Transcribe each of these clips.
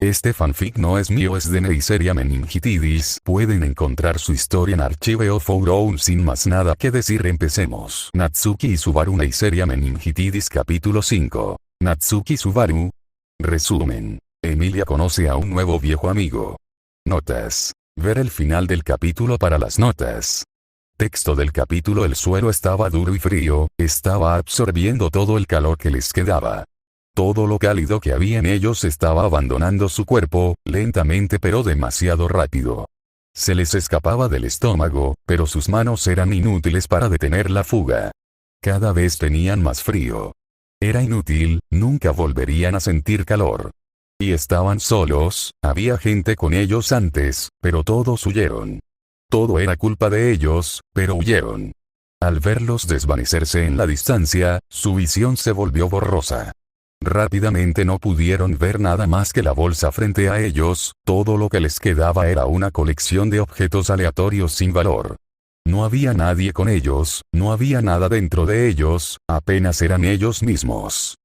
Este fanfic no es mío, es de Neisseria Meningitidis. Pueden encontrar su historia en Archiveo Forum. Sin más nada que decir, empecemos. Natsuki y Subaru. Neisseria Meningitidis capítulo 5. Natsuki Subaru. Resumen. Emilia conoce a un nuevo viejo amigo. Notas. Ver el final del capítulo para las notas. Texto del capítulo. El suelo estaba duro y frío, estaba absorbiendo todo el calor que les quedaba. Todo lo cálido que había en ellos estaba abandonando su cuerpo, lentamente pero demasiado rápido. Se les escapaba del estómago, pero sus manos eran inútiles para detener la fuga. Cada vez tenían más frío. Era inútil, nunca volverían a sentir calor. Y estaban solos, había gente con ellos antes, pero todos huyeron. Todo era culpa de ellos, pero huyeron. Al verlos desvanecerse en la distancia, su visión se volvió borrosa. Rápidamente no pudieron ver nada más que la bolsa frente a ellos, todo lo que les quedaba era una colección de objetos aleatorios sin valor. No había nadie con ellos, no había nada dentro de ellos, apenas eran ellos mismos.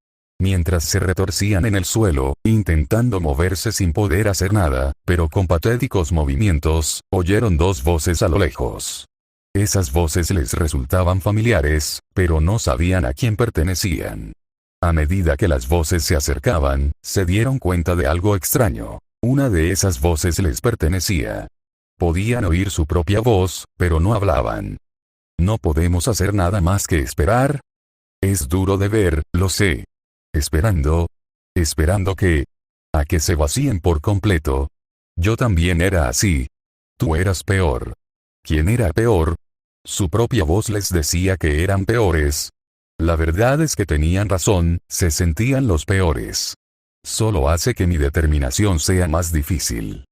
Mientras se retorcían en el suelo, intentando moverse sin poder hacer nada, pero con patéticos movimientos, oyeron dos voces a lo lejos. Esas voces les resultaban familiares, pero no sabían a quién pertenecían. A medida que las voces se acercaban, se dieron cuenta de algo extraño. Una de esas voces les pertenecía. Podían oír su propia voz, pero no hablaban. ¿No podemos hacer nada más que esperar? Es duro de ver, lo sé. Esperando. Esperando que... a que se vacíen por completo. Yo también era así. Tú eras peor. ¿Quién era peor? Su propia voz les decía que eran peores. La verdad es que tenían razón, se sentían los peores. Solo hace que mi determinación sea más difícil.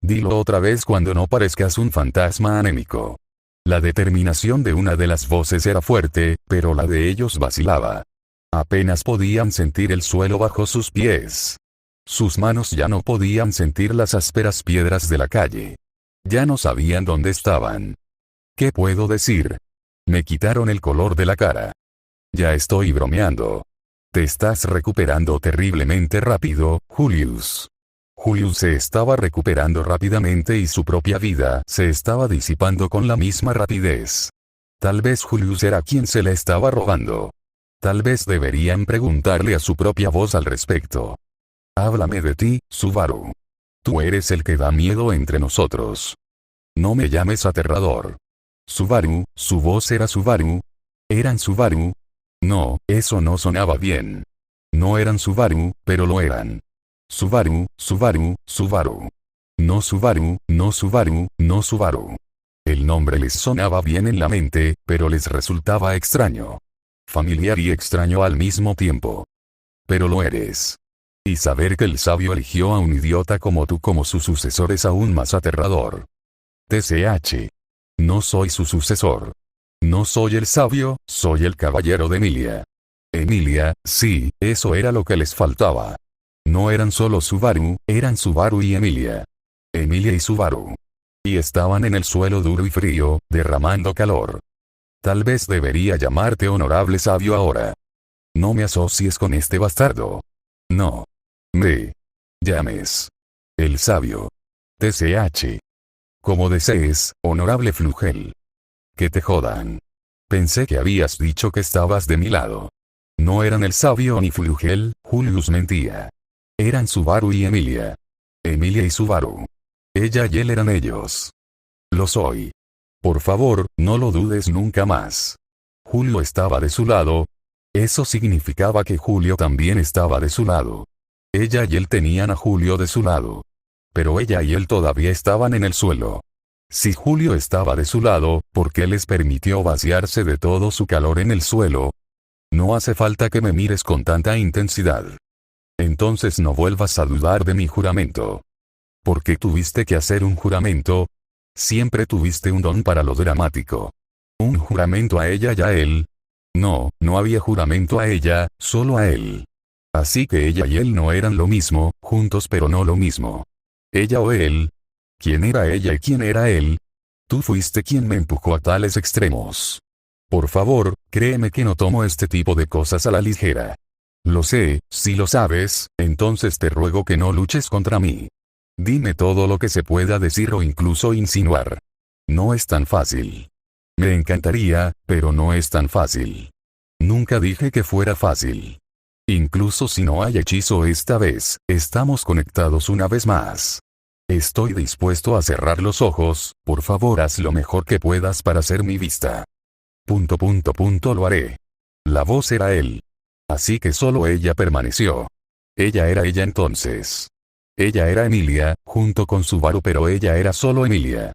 Dilo otra vez cuando no parezcas un fantasma anémico. La determinación de una de las voces era fuerte, pero la de ellos vacilaba. Apenas podían sentir el suelo bajo sus pies. Sus manos ya no podían sentir las ásperas piedras de la calle. Ya no sabían dónde estaban. ¿Qué puedo decir? Me quitaron el color de la cara. Ya estoy bromeando. Te estás recuperando terriblemente rápido, Julius. Julius se estaba recuperando rápidamente y su propia vida se estaba disipando con la misma rapidez. Tal vez Julius era quien se le estaba robando. Tal vez deberían preguntarle a su propia voz al respecto. Háblame de ti, Subaru. Tú eres el que da miedo entre nosotros. No me llames aterrador. Subaru, su voz era Subaru. ¿Eran Subaru? No, eso no sonaba bien. No eran Subaru, pero lo eran. Subaru, Subaru, Subaru. No Subaru, no Subaru, no Subaru. El nombre les sonaba bien en la mente, pero les resultaba extraño. Familiar y extraño al mismo tiempo. Pero lo eres. Y saber que el sabio eligió a un idiota como tú como su sucesor es aún más aterrador. TCH. No soy su sucesor. No soy el sabio, soy el caballero de Emilia. Emilia, sí, eso era lo que les faltaba. No eran solo Subaru, eran Subaru y Emilia. Emilia y Subaru. Y estaban en el suelo duro y frío, derramando calor. Tal vez debería llamarte honorable sabio ahora. No me asocies con este bastardo. No. Me llames el sabio. TCH. Como desees, honorable Flugel. Que te jodan. Pensé que habías dicho que estabas de mi lado. No eran el sabio ni Flugel, Julius mentía. Eran Subaru y Emilia. Emilia y Subaru. Ella y él eran ellos. Lo soy. Por favor, no lo dudes nunca más. Julio estaba de su lado. Eso significaba que Julio también estaba de su lado. Ella y él tenían a Julio de su lado. Pero ella y él todavía estaban en el suelo. Si Julio estaba de su lado, ¿por qué les permitió vaciarse de todo su calor en el suelo? No hace falta que me mires con tanta intensidad. Entonces no vuelvas a dudar de mi juramento. ¿Por qué tuviste que hacer un juramento? Siempre tuviste un don para lo dramático. ¿Un juramento a ella y a él? No, no había juramento a ella, solo a él. Así que ella y él no eran lo mismo, juntos pero no lo mismo. Ella o él. ¿Quién era ella y quién era él? Tú fuiste quien me empujó a tales extremos. Por favor, créeme que no tomo este tipo de cosas a la ligera. Lo sé, si lo sabes, entonces te ruego que no luches contra mí. Dime todo lo que se pueda decir o incluso insinuar. No es tan fácil. Me encantaría, pero no es tan fácil. Nunca dije que fuera fácil. Incluso si no hay hechizo esta vez, estamos conectados una vez más. Estoy dispuesto a cerrar los ojos, por favor haz lo mejor que puedas para hacer mi vista. Lo haré. La voz era él. Así que solo ella permaneció. Ella era ella entonces. Ella era Emilia, junto con Subaru, pero ella era solo Emilia.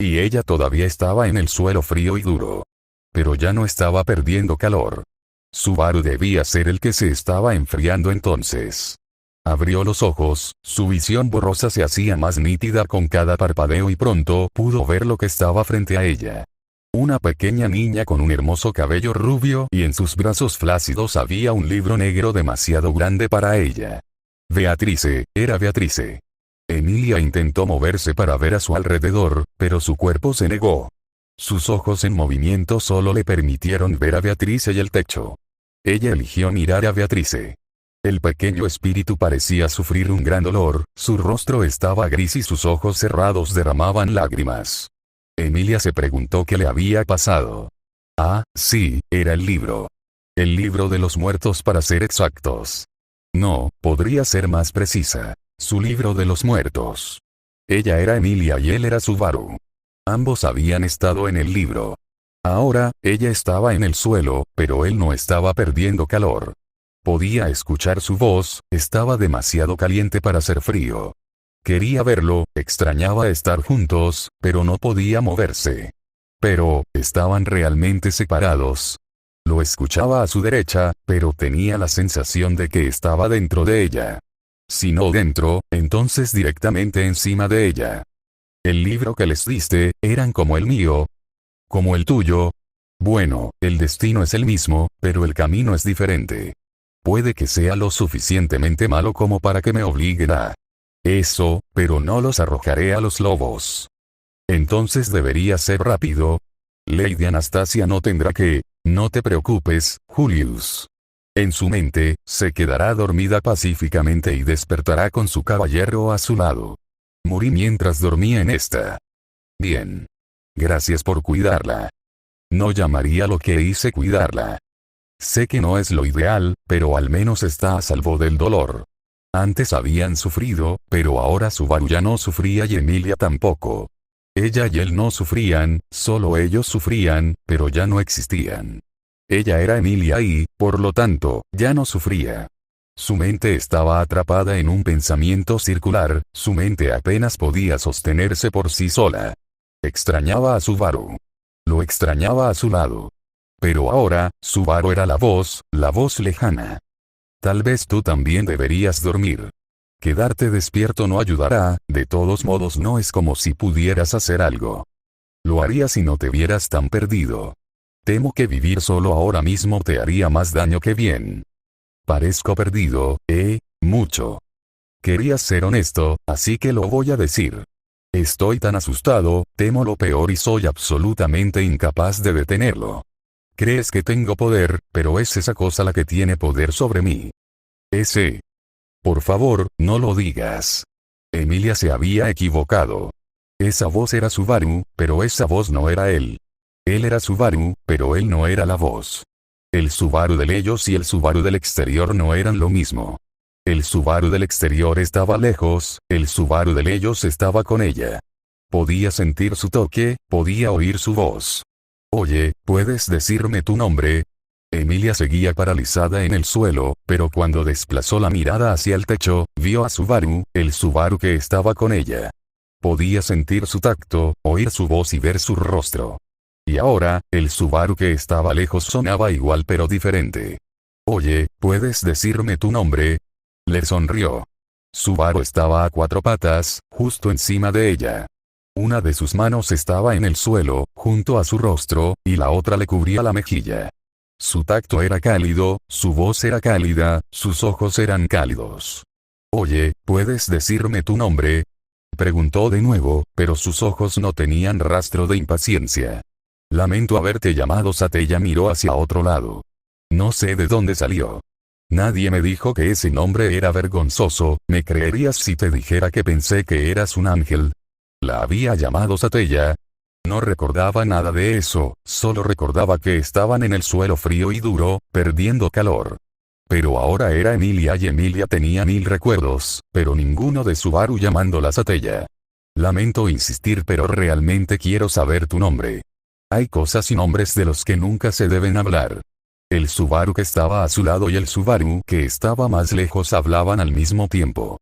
Y ella todavía estaba en el suelo frío y duro. Pero ya no estaba perdiendo calor. Subaru debía ser el que se estaba enfriando entonces. Abrió los ojos, su visión borrosa se hacía más nítida con cada parpadeo y pronto pudo ver lo que estaba frente a ella. Una pequeña niña con un hermoso cabello rubio y en sus brazos flácidos había un libro negro demasiado grande para ella. Beatrice, era Beatrice. Emilia intentó moverse para ver a su alrededor, pero su cuerpo se negó. Sus ojos en movimiento solo le permitieron ver a Beatrice y el techo. Ella eligió mirar a Beatrice. El pequeño espíritu parecía sufrir un gran dolor, su rostro estaba gris y sus ojos cerrados derramaban lágrimas. Emilia se preguntó qué le había pasado. Ah, sí, era el libro. El libro de los muertos para ser exactos. No, podría ser más precisa. Su libro de los muertos. Ella era Emilia y él era Subaru. Ambos habían estado en el libro. Ahora, ella estaba en el suelo, pero él no estaba perdiendo calor. Podía escuchar su voz, estaba demasiado caliente para ser frío. Quería verlo, extrañaba estar juntos, pero no podía moverse. Pero, estaban realmente separados. Lo escuchaba a su derecha, pero tenía la sensación de que estaba dentro de ella. Si no dentro, entonces directamente encima de ella. El libro que les diste, eran como el mío. Como el tuyo. Bueno, el destino es el mismo, pero el camino es diferente. Puede que sea lo suficientemente malo como para que me obliguen a eso, pero no los arrojaré a los lobos. Entonces debería ser rápido. Lady Anastasia no tendrá que. No te preocupes, Julius. En su mente, se quedará dormida pacíficamente y despertará con su caballero a su lado. Morí mientras dormía en esta. Bien. Gracias por cuidarla. No llamaría lo que hice cuidarla. Sé que no es lo ideal, pero al menos está a salvo del dolor. Antes habían sufrido, pero ahora Subaru ya no sufría y Emilia tampoco. Ella y él no sufrían, solo ellos sufrían, pero ya no existían. Ella era Emilia y, por lo tanto, ya no sufría. Su mente estaba atrapada en un pensamiento circular, su mente apenas podía sostenerse por sí sola. Extrañaba a Subaru. Lo extrañaba a su lado. Pero ahora, Subaru era la voz lejana. Tal vez tú también deberías dormir. Quedarte despierto no ayudará, de todos modos no es como si pudieras hacer algo. Lo harías si no te vieras tan perdido. Temo que vivir solo ahora mismo te haría más daño que bien. Parezco perdido, mucho. Querías ser honesto, así que lo voy a decir. Estoy tan asustado, temo lo peor y soy absolutamente incapaz de detenerlo. Crees que tengo poder, pero es esa cosa la que tiene poder sobre mí. Ese. Por favor, no lo digas. Emilia se había equivocado. Esa voz era Subaru, pero esa voz no era él. Él era Subaru, pero él no era la voz. El Subaru de ellos y el Subaru del exterior no eran lo mismo. El Subaru del exterior estaba lejos, el Subaru de ellos estaba con ella. Podía sentir su toque, podía oír su voz. Oye, ¿puedes decirme tu nombre? Emilia seguía paralizada en el suelo, pero cuando desplazó la mirada hacia el techo, vio a Subaru, el Subaru que estaba con ella. Podía sentir su tacto, oír su voz y ver su rostro. Y ahora, el Subaru que estaba lejos sonaba igual pero diferente. Oye, ¿puedes decirme tu nombre? Le sonrió. Subaru estaba a cuatro patas, justo encima de ella. Una de sus manos estaba en el suelo, junto a su rostro, y la otra le cubría la mejilla. Su tacto era cálido, su voz era cálida, sus ojos eran cálidos. Oye, ¿puedes decirme tu nombre? Preguntó de nuevo, pero sus ojos no tenían rastro de impaciencia. Lamento haberte llamado. Satella miró hacia otro lado. No sé de dónde salió. Nadie me dijo que ese nombre era vergonzoso. ¿Me creerías si te dijera que pensé que eras un ángel? La había llamado Satella. No recordaba nada de eso, solo recordaba que estaban en el suelo frío y duro, perdiendo calor. Pero ahora era Emilia y Emilia tenía 1000 recuerdos, pero ninguno de Subaru llamándola Satella. Lamento insistir, pero realmente quiero saber tu nombre. Hay cosas y nombres de los que nunca se deben hablar. El Subaru que estaba a su lado y el Subaru que estaba más lejos hablaban al mismo tiempo.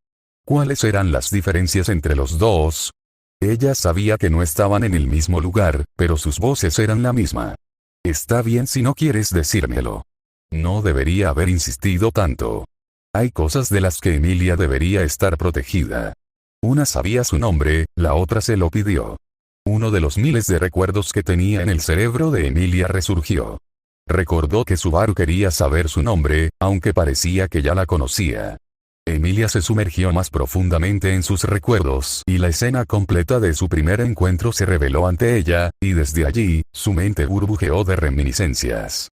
¿Cuáles eran las diferencias entre los dos? Ella sabía que no estaban en el mismo lugar, pero sus voces eran la misma. Está bien si no quieres decírmelo. No debería haber insistido tanto. Hay cosas de las que Emilia debería estar protegida. Una sabía su nombre, la otra se lo pidió. Uno de los miles de recuerdos que tenía en el cerebro de Emilia resurgió. Recordó que Subaru quería saber su nombre, aunque parecía que ya la conocía. Emilia se sumergió más profundamente en sus recuerdos y la escena completa de su primer encuentro se reveló ante ella, y desde allí, su mente burbujeó de reminiscencias.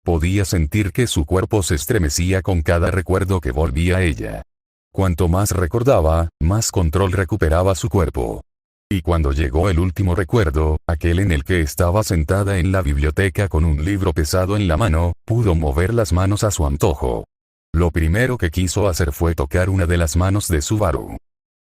Podía sentir que su cuerpo se estremecía con cada recuerdo que volvía a ella. Cuanto más recordaba, más control recuperaba su cuerpo. Y cuando llegó el último recuerdo, aquel en el que estaba sentada en la biblioteca con un libro pesado en la mano, pudo mover las manos a su antojo. Lo primero que quiso hacer fue tocar una de las manos de Subaru.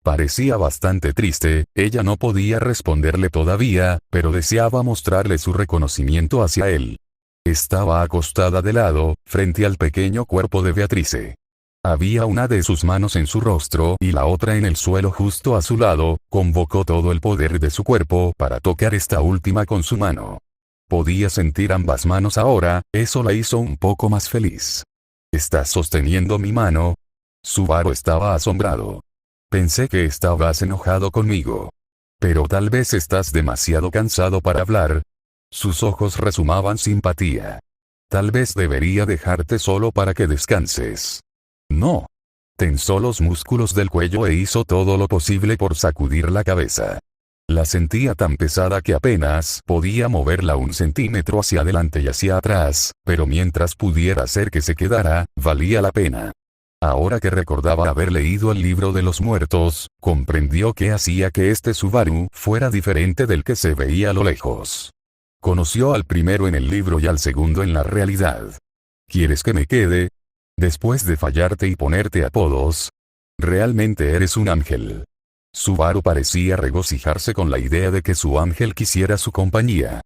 Parecía bastante triste, ella no podía responderle todavía, pero deseaba mostrarle su reconocimiento hacia él. Estaba acostada de lado, frente al pequeño cuerpo de Beatrice. Había una de sus manos en su rostro y la otra en el suelo justo a su lado. Convocó todo el poder de su cuerpo para tocar esta última con su mano. Podía sentir ambas manos ahora, eso la hizo un poco más feliz. ¿Estás sosteniendo mi mano? Subaru estaba asombrado. Pensé que estabas enojado conmigo. Pero tal vez estás demasiado cansado para hablar. Sus ojos rezumaban simpatía. Tal vez debería dejarte solo para que descanses. No. Tensó los músculos del cuello e hizo todo lo posible por sacudir la cabeza. La sentía tan pesada que apenas podía moverla 1 centímetro hacia adelante y hacia atrás, pero mientras pudiera hacer que se quedara, valía la pena. Ahora que recordaba haber leído el libro de los muertos, comprendió qué hacía que este Subaru fuera diferente del que se veía a lo lejos. Conoció al primero en el libro y al segundo en la realidad. ¿Quieres que me quede? Después de fallarte y ponerte apodos. Realmente eres un ángel. Subaru parecía regocijarse con la idea de que su ángel quisiera su compañía.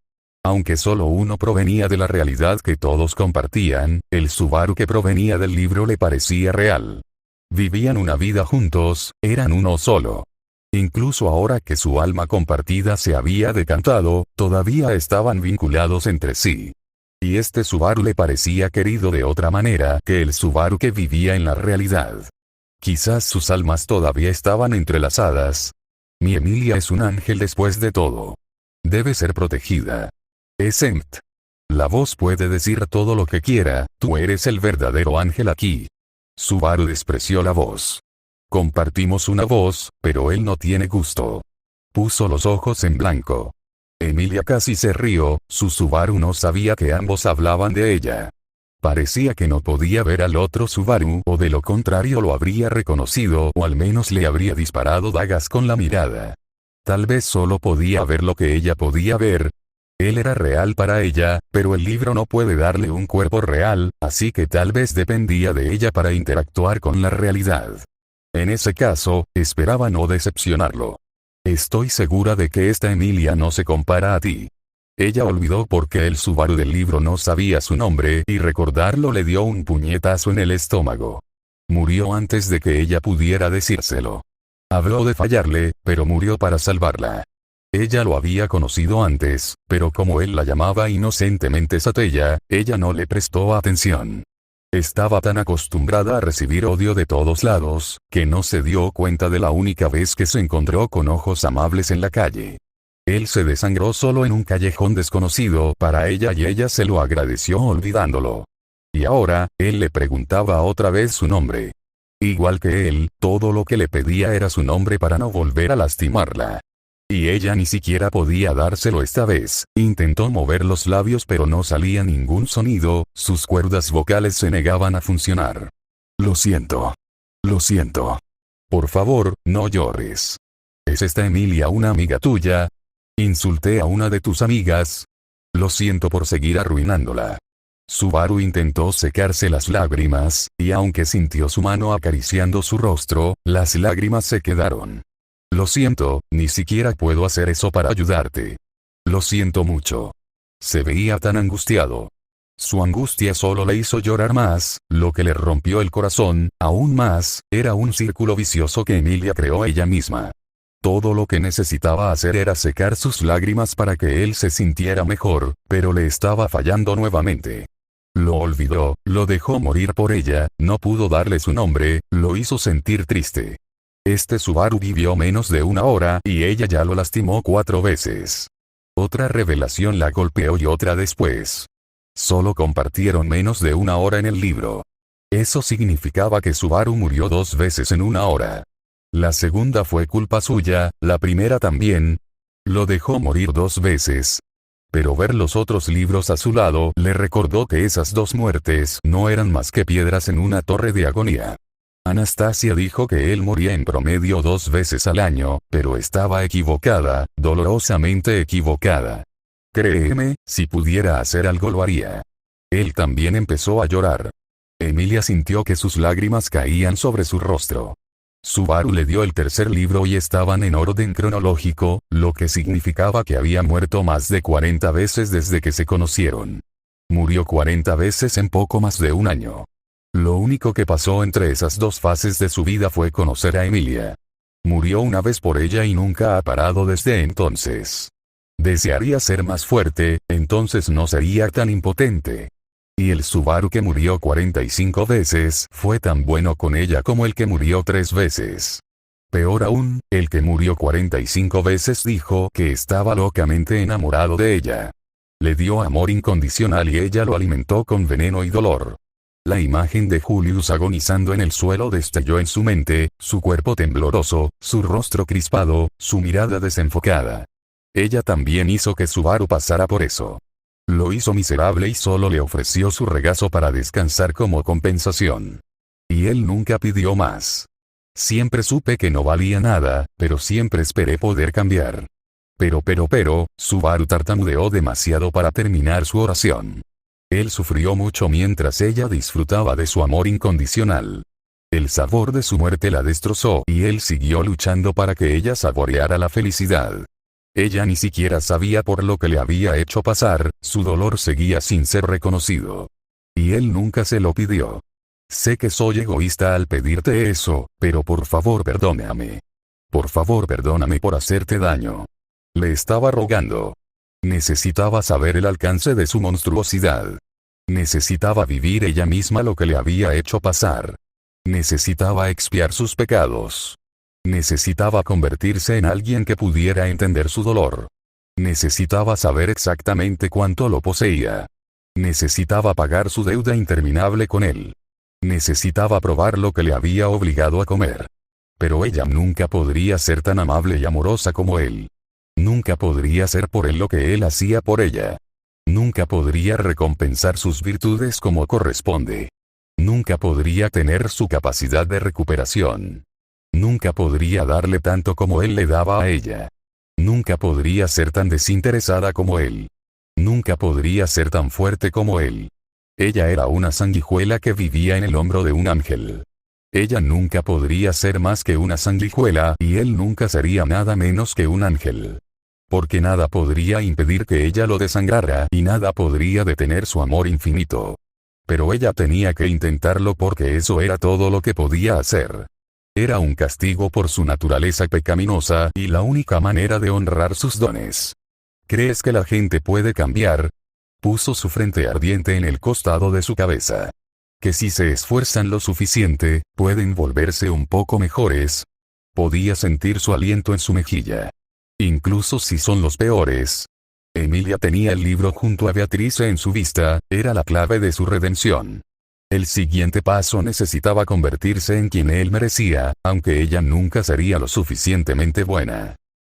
Aunque solo uno provenía de la realidad que todos compartían, el Subaru que provenía del libro le parecía real. Vivían una vida juntos, eran uno solo. Incluso ahora que su alma compartida se había decantado, todavía estaban vinculados entre sí. Y este Subaru le parecía querido de otra manera que el Subaru que vivía en la realidad. Quizás sus almas todavía estaban entrelazadas. Mi Emilia es un ángel después de todo. Debe ser protegida. Es Empt. La voz puede decir todo lo que quiera, tú eres el verdadero ángel aquí. Subaru despreció la voz. Compartimos una voz, pero él no tiene gusto. Puso los ojos en blanco. Emilia casi se rió, su Subaru no sabía que ambos hablaban de ella. Parecía que no podía ver al otro Subaru o de lo contrario lo habría reconocido o al menos le habría disparado dagas con la mirada. Tal vez solo podía ver lo que ella podía ver. Él era real para ella, pero el libro no puede darle un cuerpo real, así que tal vez dependía de ella para interactuar con la realidad. En ese caso, esperaba no decepcionarlo. Estoy segura de que esta Emilia no se compara a ti. Ella olvidó porque el Subaru del libro no sabía su nombre y recordarlo le dio un puñetazo en el estómago. Murió antes de que ella pudiera decírselo. Habló de fallarle, pero murió para salvarla. Ella lo había conocido antes, pero como él la llamaba inocentemente Satella, ella no le prestó atención. Estaba tan acostumbrada a recibir odio de todos lados, que no se dio cuenta de la única vez que se encontró con ojos amables en la calle. Él se desangró solo en un callejón desconocido para ella y ella se lo agradeció olvidándolo. Y ahora, él le preguntaba otra vez su nombre. Igual que él, todo lo que le pedía era su nombre para no volver a lastimarla. Y ella ni siquiera podía dárselo esta vez. Intentó mover los labios pero no salía ningún sonido, sus cuerdas vocales se negaban a funcionar. Lo siento. Lo siento. Por favor, no llores. ¿Es esta Emilia una amiga tuya? ¿Insulté a una de tus amigas? Lo siento por seguir arruinándola. Subaru intentó secarse las lágrimas, y aunque sintió su mano acariciando su rostro, las lágrimas se quedaron. Lo siento, ni siquiera puedo hacer eso para ayudarte. Lo siento mucho. Se veía tan angustiado. Su angustia solo le hizo llorar más, lo que le rompió el corazón, aún más, era un círculo vicioso que Emilia creó ella misma. Todo lo que necesitaba hacer era secar sus lágrimas para que él se sintiera mejor, pero le estaba fallando nuevamente. Lo olvidó, lo dejó morir por ella, no pudo darle su nombre, lo hizo sentir triste. Este Subaru vivió menos de una hora y ella ya lo lastimó 4 veces. Otra revelación la golpeó y otra después. Solo compartieron menos de una hora en el libro. Eso significaba que Subaru murió 2 veces en una hora. La segunda fue culpa suya, la primera también. Lo dejó morir 2 veces. Pero ver los otros libros a su lado le recordó que esas 2 muertes no eran más que piedras en una torre de agonía. Anastasia dijo que él moría en promedio 2 veces al año, pero estaba equivocada, dolorosamente equivocada. Créeme, si pudiera hacer algo lo haría. Él también empezó a llorar. Emilia sintió que sus lágrimas caían sobre su rostro. Subaru le dio el tercer libro y estaban en orden cronológico, lo que significaba que había muerto más de 40 veces desde que se conocieron. Murió 40 veces en poco más de un año. Lo único que pasó entre esas 2 fases de su vida fue conocer a Emilia. Murió una vez por ella y nunca ha parado desde entonces. Desearía ser más fuerte, entonces no sería tan impotente. Y el Subaru que murió 45 veces fue tan bueno con ella como el que murió 3 veces. Peor aún, el que murió 45 veces dijo que estaba locamente enamorado de ella. Le dio amor incondicional y ella lo alimentó con veneno y dolor. La imagen de Julius agonizando en el suelo destelló en su mente, su cuerpo tembloroso, su rostro crispado, su mirada desenfocada. Ella también hizo que Subaru pasara por eso. Lo hizo miserable y solo le ofreció su regazo para descansar como compensación. Y él nunca pidió más. Siempre supe que no valía nada, pero siempre esperé poder cambiar. Pero, Subaru tartamudeó demasiado para terminar su oración. Él sufrió mucho mientras ella disfrutaba de su amor incondicional. El sabor de su muerte la destrozó y él siguió luchando para que ella saboreara la felicidad. Ella ni siquiera sabía por lo que le había hecho pasar, su dolor seguía sin ser reconocido. Y él nunca se lo pidió. Sé que soy egoísta al pedirte eso, pero por favor perdóname. Por favor perdóname por hacerte daño. Le estaba rogando. Necesitaba saber el alcance de su monstruosidad. Necesitaba vivir ella misma lo que le había hecho pasar. Necesitaba expiar sus pecados. Necesitaba convertirse en alguien que pudiera entender su dolor. Necesitaba saber exactamente cuánto lo poseía. Necesitaba pagar su deuda interminable con él. Necesitaba probar lo que le había obligado a comer. Pero ella nunca podría ser tan amable y amorosa como él. Nunca podría ser por él lo que él hacía por ella. Nunca podría recompensar sus virtudes como corresponde. Nunca podría tener su capacidad de recuperación. Nunca podría darle tanto como él le daba a ella. Nunca podría ser tan desinteresada como él. Nunca podría ser tan fuerte como él. Ella era una sanguijuela que vivía en el hombro de un ángel. Ella nunca podría ser más que una sanguijuela y él nunca sería nada menos que un ángel. Porque nada podría impedir que ella lo desangrara y nada podría detener su amor infinito. Pero ella tenía que intentarlo porque eso era todo lo que podía hacer. Era un castigo por su naturaleza pecaminosa y la única manera de honrar sus dones. ¿Crees que la gente puede cambiar? Puso su frente ardiente en el costado de su cabeza. Que si se esfuerzan lo suficiente, pueden volverse un poco mejores. Podía sentir su aliento en su mejilla. Incluso si son los peores. Emilia tenía el libro junto a Beatrice en su vista, era la clave de su redención. El siguiente paso necesitaba convertirse en quien él merecía, aunque ella nunca sería lo suficientemente buena.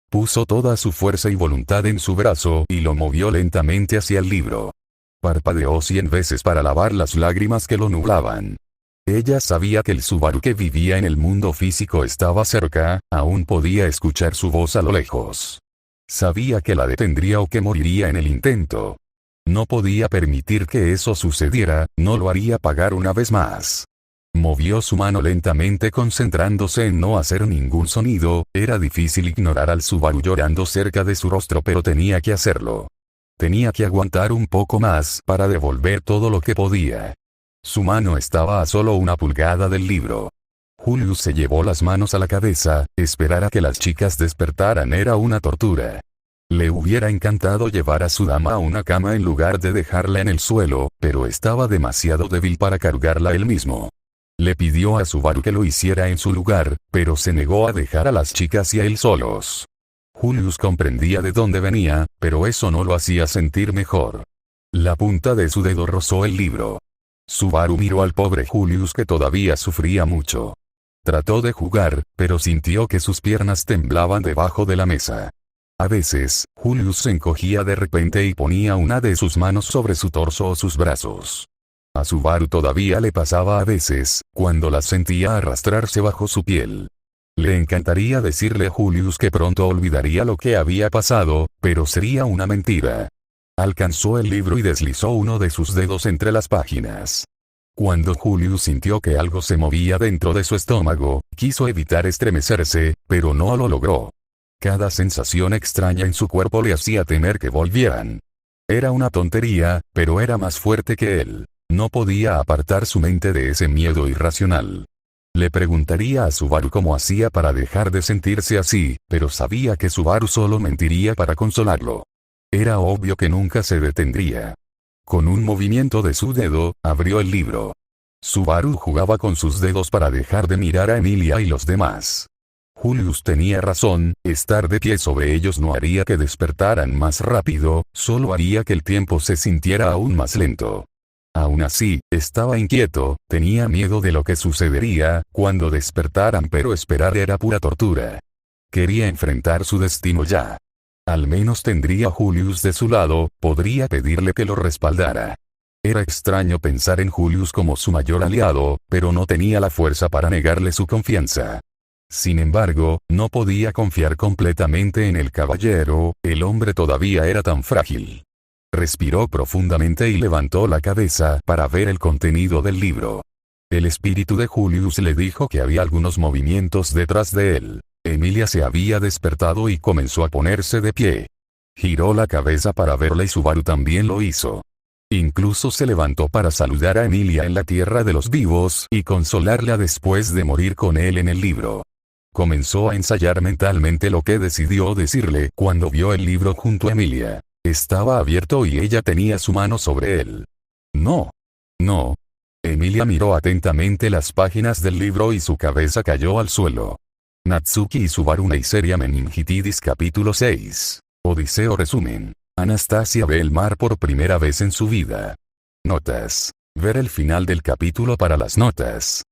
Puso toda su fuerza y voluntad en su brazo y lo movió lentamente hacia el libro. Parpadeó 100 veces para lavar las lágrimas que lo nublaban. Ella sabía que el Subaru que vivía en el mundo físico estaba cerca, aún podía escuchar su voz a lo lejos. Sabía que la detendría o que moriría en el intento. No podía permitir que eso sucediera, no lo haría pagar una vez más. Movió su mano lentamente concentrándose en no hacer ningún sonido, era difícil ignorar al Subaru llorando cerca de su rostro pero tenía que hacerlo. Tenía que aguantar un poco más para devolver todo lo que podía. Su mano estaba a solo 1 pulgada del libro. Julius se llevó las manos a la cabeza, esperar a que las chicas despertaran era una tortura. Le hubiera encantado llevar a su dama a una cama en lugar de dejarla en el suelo, pero estaba demasiado débil para cargarla él mismo. Le pidió a Subaru que lo hiciera en su lugar, pero se negó a dejar a las chicas y a él solos. Julius comprendía de dónde venía, pero eso no lo hacía sentir mejor. La punta de su dedo rozó el libro. Subaru miró al pobre Julius que todavía sufría mucho. Trató de jugar, pero sintió que sus piernas temblaban debajo de la mesa. A veces, Julius se encogía de repente y ponía una de sus manos sobre su torso o sus brazos. A Subaru todavía le pasaba a veces, cuando las sentía arrastrarse bajo su piel. Le encantaría decirle a Julius que pronto olvidaría lo que había pasado, pero sería una mentira. Alcanzó el libro y deslizó uno de sus dedos entre las páginas. Cuando Julius sintió que algo se movía dentro de su estómago, quiso evitar estremecerse, pero no lo logró. Cada sensación extraña en su cuerpo le hacía temer que volvieran. Era una tontería, pero era más fuerte que él. No podía apartar su mente de ese miedo irracional. Le preguntaría a Subaru cómo hacía para dejar de sentirse así, pero sabía que Subaru solo mentiría para consolarlo. Era obvio que nunca se detendría. Con un movimiento de su dedo, abrió el libro. Subaru jugaba con sus dedos para dejar de mirar a Emilia y los demás. Julius tenía razón, estar de pie sobre ellos no haría que despertaran más rápido, solo haría que el tiempo se sintiera aún más lento. Aún así, estaba inquieto, tenía miedo de lo que sucedería cuando despertaran, pero esperar era pura tortura. Quería enfrentar su destino ya. Al menos tendría a Julius de su lado, podría pedirle que lo respaldara. Era extraño pensar en Julius como su mayor aliado, pero no tenía la fuerza para negarle su confianza. Sin embargo, no podía confiar completamente en el caballero, el hombre todavía era tan frágil. Respiró profundamente y levantó la cabeza para ver el contenido del libro. El espíritu de Julius le dijo que había algunos movimientos detrás de él. Emilia se había despertado y comenzó a ponerse de pie. Giró la cabeza para verla y Subaru también lo hizo. Incluso se levantó para saludar a Emilia en la tierra de los vivos y consolarla después de morir con él en el libro. Comenzó a ensayar mentalmente lo que decidió decirle cuando vio el libro junto a Emilia. Estaba abierto y ella tenía su mano sobre él. No. No. Emilia miró atentamente las páginas del libro y su cabeza cayó al suelo. Natsuki y Subaru Neisseria Meningitidis capítulo 6. Odiseo resumen. Anastasia ve el mar por primera vez en su vida. Notas. Ver el final del capítulo para las notas.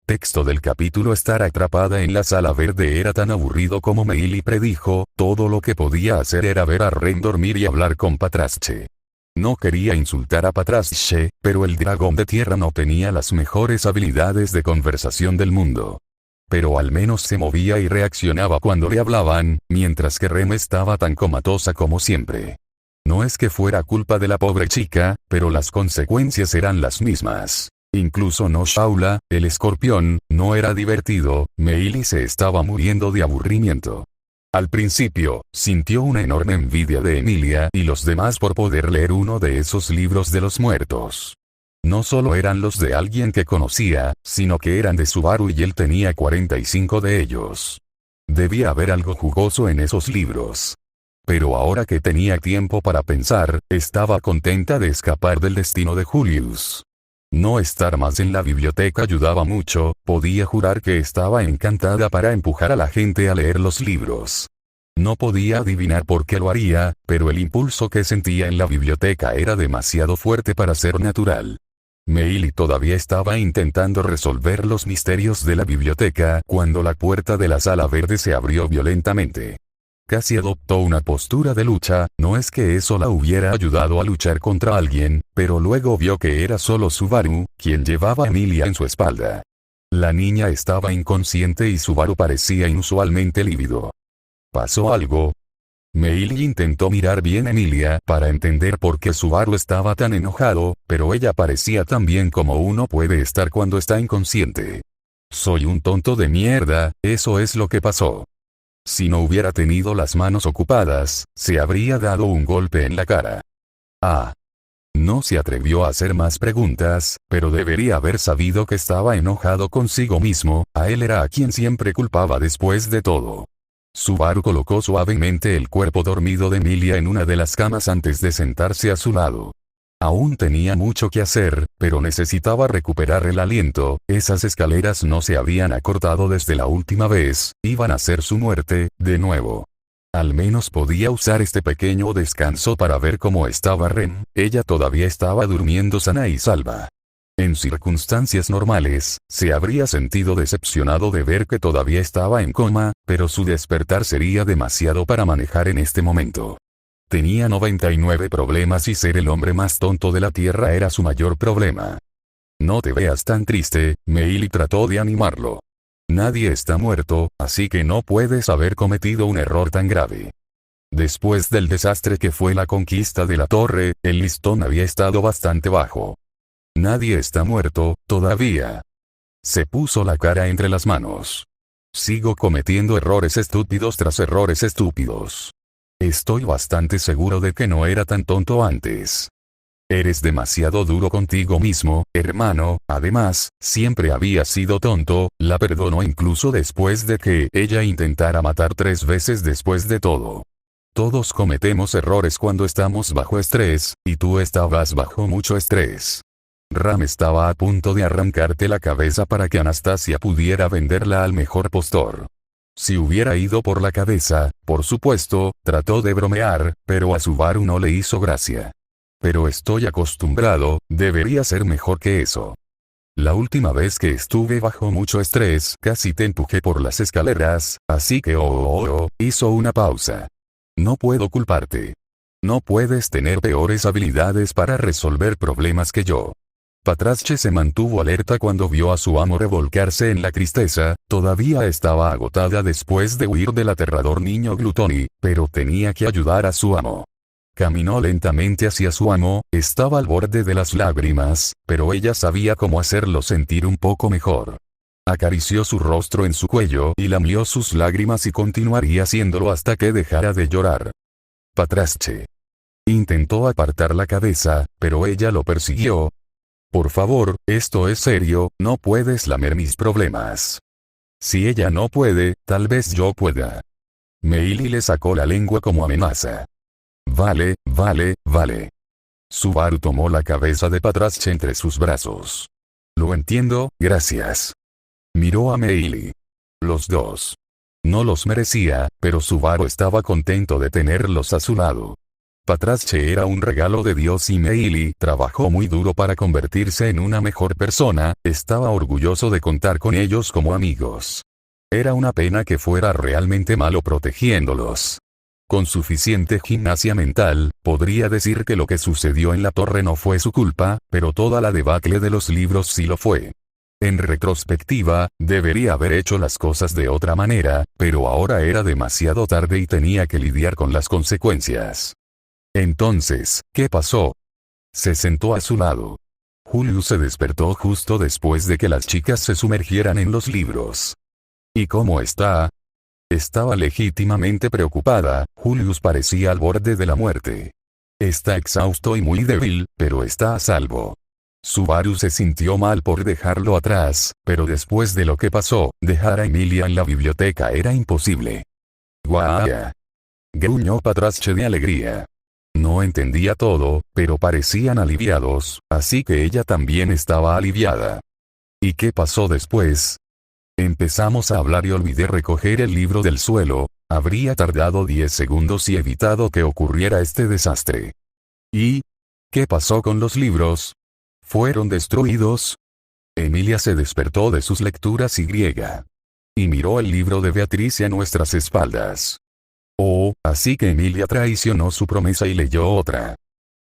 Texto del capítulo: estar atrapada en la sala verde era tan aburrido como Meili predijo, todo lo que podía hacer era ver a Ren dormir y hablar con Patraschè. No quería insultar a Patraschè, pero el dragón de tierra no tenía las mejores habilidades de conversación del mundo. Pero al menos se movía y reaccionaba cuando le hablaban, mientras que Rem estaba tan comatosa como siempre. No es que fuera culpa de la pobre chica, pero las consecuencias eran las mismas. Incluso no Shaula, el escorpión, no era divertido, Meili se estaba muriendo de aburrimiento. Al principio, sintió una enorme envidia de Emilia y los demás por poder leer uno de esos libros de los muertos. No solo eran los de alguien que conocía, sino que eran de Subaru y él tenía 45 de ellos. Debía haber algo jugoso en esos libros. Pero ahora que tenía tiempo para pensar, estaba contenta de escapar del destino de Julius. No estar más en la biblioteca ayudaba mucho, podía jurar que estaba encantada para empujar a la gente a leer los libros. No podía adivinar por qué lo haría, pero el impulso que sentía en la biblioteca era demasiado fuerte para ser natural. Meili todavía estaba intentando resolver los misterios de la biblioteca cuando la puerta de la sala verde se abrió violentamente. Casi adoptó una postura de lucha, no es que eso la hubiera ayudado a luchar contra alguien, pero luego vio que era solo Subaru, quien llevaba a Emilia en su espalda. La niña estaba inconsciente y Subaru parecía inusualmente lívido. ¿Pasó algo? Meili intentó mirar bien a Emilia para entender por qué Subaru estaba tan enojado, pero ella parecía tan bien como uno puede estar cuando está inconsciente. Soy un tonto de mierda, eso es lo que pasó. Si no hubiera tenido las manos ocupadas, se habría dado un golpe en la cara. Ah. No se atrevió a hacer más preguntas, pero debería haber sabido que estaba enojado consigo mismo, a él era a quien siempre culpaba después de todo. Subaru colocó suavemente el cuerpo dormido de Emilia en una de las camas antes de sentarse a su lado. Aún tenía mucho que hacer, pero necesitaba recuperar el aliento, esas escaleras no se habían acortado desde la última vez, iban a ser su muerte, de nuevo. Al menos podía usar este pequeño descanso para ver cómo estaba Ren, ella todavía estaba durmiendo sana y salva. En circunstancias normales, se habría sentido decepcionado de ver que todavía estaba en coma, pero su despertar sería demasiado para manejar en este momento. Tenía 99 problemas y ser el hombre más tonto de la Tierra era su mayor problema. No te veas tan triste, Meili trató de animarlo. Nadie está muerto, así que no puedes haber cometido un error tan grave. Después del desastre que fue la conquista de la torre, el listón había estado bastante bajo. Nadie está muerto, todavía. Se puso la cara entre las manos. Sigo cometiendo errores estúpidos tras errores estúpidos. Estoy bastante seguro de que no era tan tonto antes. Eres demasiado duro contigo mismo, hermano, además, siempre había sido tonto, la perdonó incluso después de que ella intentara matar 3 veces después de todo. Todos cometemos errores cuando estamos bajo estrés, y tú estabas bajo mucho estrés. Ram estaba a punto de arrancarte la cabeza para que Anastasia pudiera venderla al mejor postor. Si hubiera ido por la cabeza, por supuesto, trató de bromear, pero a Subaru no le hizo gracia. Pero estoy acostumbrado, debería ser mejor que eso. La última vez que estuve bajo mucho estrés, casi te empujé por las escaleras, así que hizo una pausa. No puedo culparte. No puedes tener peores habilidades para resolver problemas que yo. Patrache se mantuvo alerta cuando vio a su amo revolcarse en la tristeza, todavía estaba agotada después de huir del aterrador niño Glutoni, pero tenía que ayudar a su amo. Caminó lentamente hacia su amo, estaba al borde de las lágrimas, pero ella sabía cómo hacerlo sentir un poco mejor. Acarició su rostro en su cuello y lamió sus lágrimas y continuaría haciéndolo hasta que dejara de llorar. Patrache. Intentó apartar la cabeza, pero ella lo persiguió. Por favor, esto es serio, no puedes lamer mis problemas. Si ella no puede, tal vez yo pueda. Meili le sacó la lengua como amenaza. Vale. Subaru tomó la cabeza de Patrache entre sus brazos. Lo entiendo, gracias. Miró a Meili. Los dos. No los merecía, pero Subaru estaba contento de tenerlos a su lado. Patrache era un regalo de Dios y Meili trabajó muy duro para convertirse en una mejor persona, estaba orgulloso de contar con ellos como amigos. Era una pena que fuera realmente malo protegiéndolos. Con suficiente gimnasia mental, podría decir que lo que sucedió en la torre no fue su culpa, pero toda la debacle de los libros sí lo fue. En retrospectiva, debería haber hecho las cosas de otra manera, pero ahora era demasiado tarde y tenía que lidiar con las consecuencias. Entonces, ¿qué pasó? Se sentó a su lado. Julius se despertó justo después de que las chicas se sumergieran en los libros. ¿Y cómo está? Estaba legítimamente preocupada, Julius parecía al borde de la muerte. Está exhausto y muy débil, pero está a salvo. Subaru se sintió mal por dejarlo atrás, pero después de lo que pasó, dejar a Emilia en la biblioteca era imposible. ¡Guau! Gruñó Patrache de alegría. No entendía todo, pero parecían aliviados, así que ella también estaba aliviada. ¿Y qué pasó después? Empezamos a hablar y olvidé recoger el libro del suelo, habría tardado 10 segundos y evitado que ocurriera este desastre. ¿Y qué pasó con los libros? ¿Fueron destruidos? Emilia se despertó de sus lecturas y miró el libro de Beatriz a nuestras espaldas. Oh, así que Emilia traicionó su promesa y leyó otra.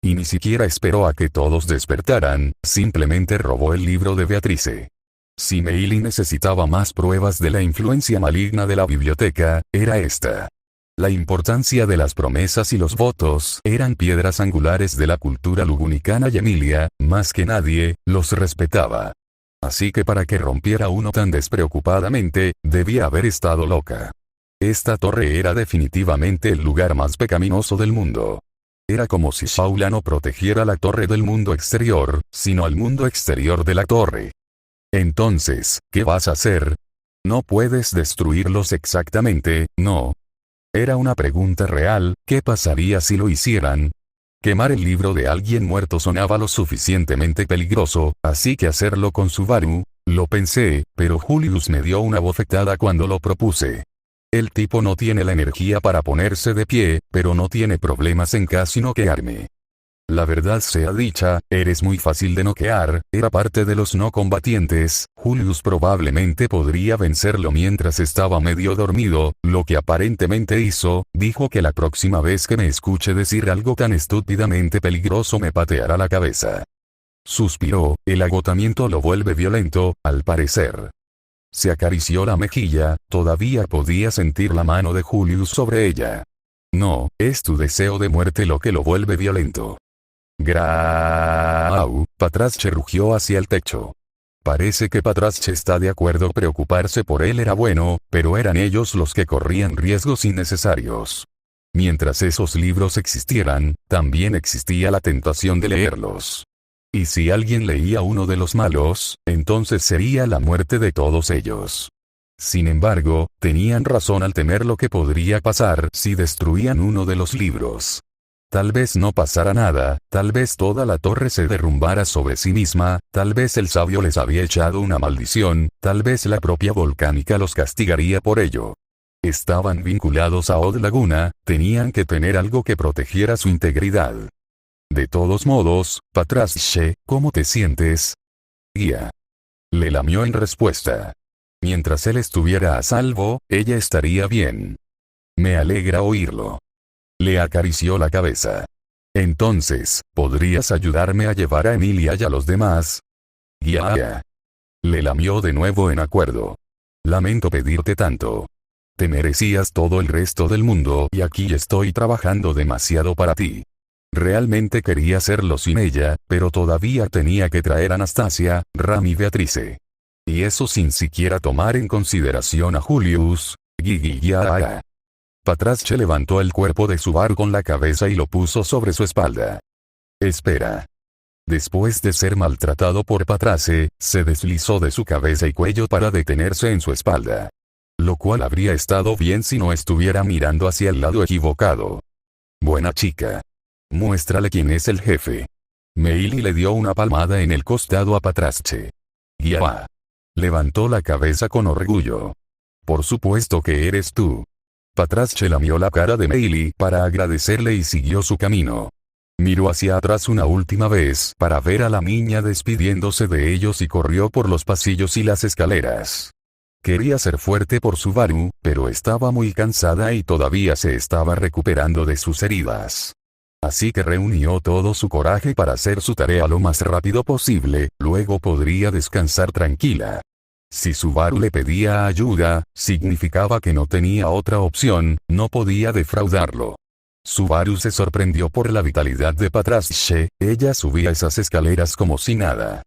Y ni siquiera esperó a que todos despertaran, simplemente robó el libro de Beatrice. Si Meili necesitaba más pruebas de la influencia maligna de la biblioteca, era esta. La importancia de las promesas y los votos eran piedras angulares de la cultura lugunicana y Emilia, más que nadie, los respetaba. Así que para que rompiera uno tan despreocupadamente, debía haber estado loca. Esta torre era definitivamente el lugar más pecaminoso del mundo. Era como si Paula no protegiera la torre del mundo exterior, sino al mundo exterior de la torre. Entonces, ¿qué vas a hacer? No puedes destruirlos exactamente, no. Era una pregunta real, ¿qué pasaría si lo hicieran? Quemar el libro de alguien muerto sonaba lo suficientemente peligroso, así que hacerlo con Subaru, lo pensé, pero Julius me dio una bofetada cuando lo propuse. El tipo no tiene la energía para ponerse de pie, pero no tiene problemas en casi noquearme. La verdad sea dicha, eres muy fácil de noquear, era parte de los no combatientes, Julius probablemente podría vencerlo mientras estaba medio dormido, lo que aparentemente hizo, dijo que la próxima vez que me escuche decir algo tan estúpidamente peligroso me pateará la cabeza. Suspiró, el agotamiento lo vuelve violento, al parecer. Se acarició la mejilla, todavía podía sentir la mano de Julius sobre ella. No, es tu deseo de muerte lo que lo vuelve violento. Grau, Patrache rugió hacia el techo. Parece que Patrache está de acuerdo, preocuparse por él era bueno, pero eran ellos los que corrían riesgos innecesarios. Mientras esos libros existieran, también existía la tentación de leerlos. Y si alguien leía uno de los malos, entonces sería la muerte de todos ellos. Sin embargo, tenían razón al temer lo que podría pasar si destruían uno de los libros. Tal vez no pasara nada, tal vez toda la torre se derrumbara sobre sí misma, tal vez el sabio les había echado una maldición, tal vez la propia volcánica los castigaría por ello. Estaban vinculados a Odd Laguna, tenían que tener algo que protegiera su integridad. De todos modos, Patrache, ¿cómo te sientes? Guía. Le lamió en respuesta. Mientras él estuviera a salvo, ella estaría bien. Me alegra oírlo. Le acarició la cabeza. Entonces, ¿podrías ayudarme a llevar a Emilia y a los demás? Guía. Le lamió de nuevo en acuerdo. Lamento pedirte tanto. Te merecías todo el resto del mundo y aquí estoy trabajando demasiado para ti. Realmente quería hacerlo sin ella, pero todavía tenía que traer a Anastasia, Ram y Beatrice. Y eso sin siquiera tomar en consideración a Julius. Guía. Patrache levantó el cuerpo de Subaru con la cabeza y lo puso sobre su espalda. Espera. Después de ser maltratado por Patrace, se deslizó de su cabeza y cuello para detenerse en su espalda. Lo cual habría estado bien si no estuviera mirando hacia el lado equivocado. Buena chica. Muéstrale quién es el jefe. Meili le dio una palmada en el costado a Patrache. Guía. Levantó la cabeza con orgullo. Por supuesto que eres tú. Patrache lamió la cara de Meili para agradecerle y siguió su camino. Miró hacia atrás una última vez para ver a la niña despidiéndose de ellos y corrió por los pasillos y las escaleras. Quería ser fuerte por Subaru, pero estaba muy cansada y todavía se estaba recuperando de sus heridas. Así que reunió todo su coraje para hacer su tarea lo más rápido posible, luego podría descansar tranquila. Si Subaru le pedía ayuda, significaba que no tenía otra opción, no podía defraudarlo. Subaru se sorprendió por la vitalidad de Patrache, ella subía esas escaleras como si nada.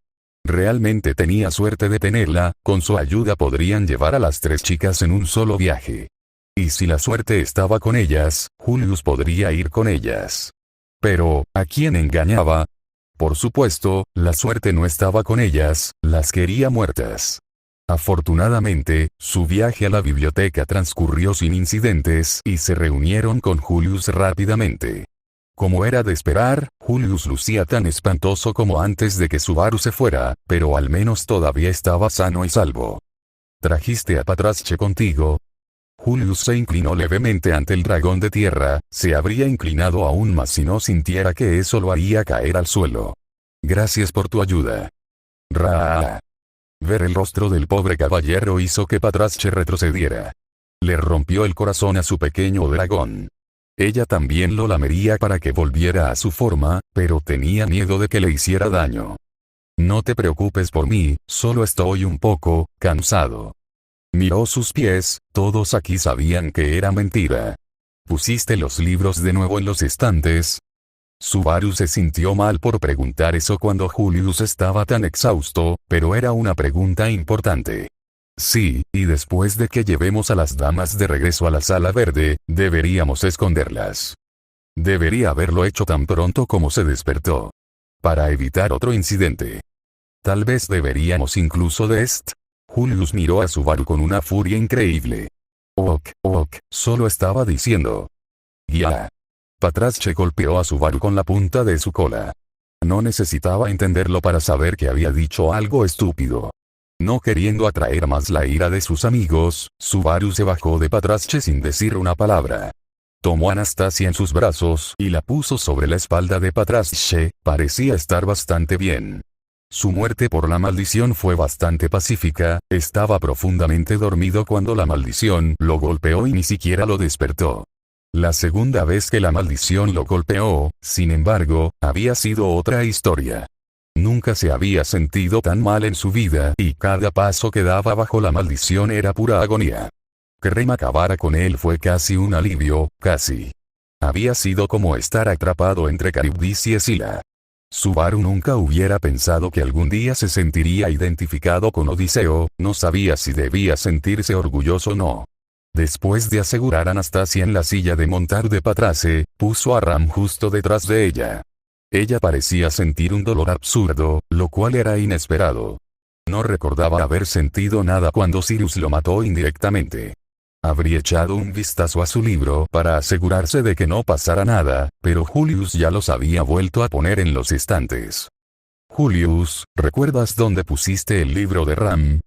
Realmente tenía suerte de tenerla, con su ayuda podrían llevar a las tres chicas en un solo viaje. Y si la suerte estaba con ellas, Julius podría ir con ellas. Pero, ¿a quién engañaba? Por supuesto, la suerte no estaba con ellas, las quería muertas. Afortunadamente, su viaje a la biblioteca transcurrió sin incidentes y se reunieron con Julius rápidamente. Como era de esperar, Julius lucía tan espantoso como antes de que Subaru se fuera, pero al menos todavía estaba sano y salvo. ¿Trajiste a Patrache contigo? Julius se inclinó levemente ante el dragón de tierra, se habría inclinado aún más si no sintiera que eso lo haría caer al suelo. Gracias por tu ayuda. Ra. Ver el rostro del pobre caballero hizo que Patrache retrocediera. Le rompió el corazón a su pequeño dragón. Ella también lo lamería para que volviera a su forma, pero tenía miedo de que le hiciera daño. No te preocupes por mí, solo estoy un poco cansado. Miró sus pies, todos aquí sabían que era mentira. ¿Pusiste los libros de nuevo en los estantes? Subaru se sintió mal por preguntar eso cuando Julius estaba tan exhausto, pero era una pregunta importante. Sí, y después de que llevemos a las damas de regreso a la sala verde, deberíamos esconderlas. Debería haberlo hecho tan pronto como se despertó. Para evitar otro incidente. Tal vez deberíamos incluso Julius miró a Subaru con una furia increíble. Ok, solo estaba diciendo. Ya. Patrache golpeó a Subaru con la punta de su cola. No necesitaba entenderlo para saber que había dicho algo estúpido. No queriendo atraer más la ira de sus amigos, Subaru se bajó de Patrache sin decir una palabra. Tomó a Anastasia en sus brazos y la puso sobre la espalda de Patrache, parecía estar bastante bien. Su muerte por la maldición fue bastante pacífica, estaba profundamente dormido cuando la maldición lo golpeó y ni siquiera lo despertó. La segunda vez que la maldición lo golpeó, sin embargo, había sido otra historia. Nunca se había sentido tan mal en su vida y cada paso que daba bajo la maldición era pura agonía. Que Rem acabara con él fue casi un alivio, casi. Había sido como estar atrapado entre Caribdis y Escila. Subaru nunca hubiera pensado que algún día se sentiría identificado con Odiseo, no sabía si debía sentirse orgulloso o no. Después de asegurar a Anastasia en la silla de montar de Patrace, puso a Ram justo detrás de ella. Ella parecía sentir un dolor absurdo, lo cual era inesperado. No recordaba haber sentido nada cuando Sirius lo mató indirectamente. Habría echado un vistazo a su libro para asegurarse de que no pasara nada, pero Julius ya los había vuelto a poner en los estantes. Julius, ¿recuerdas dónde pusiste el libro de Ram?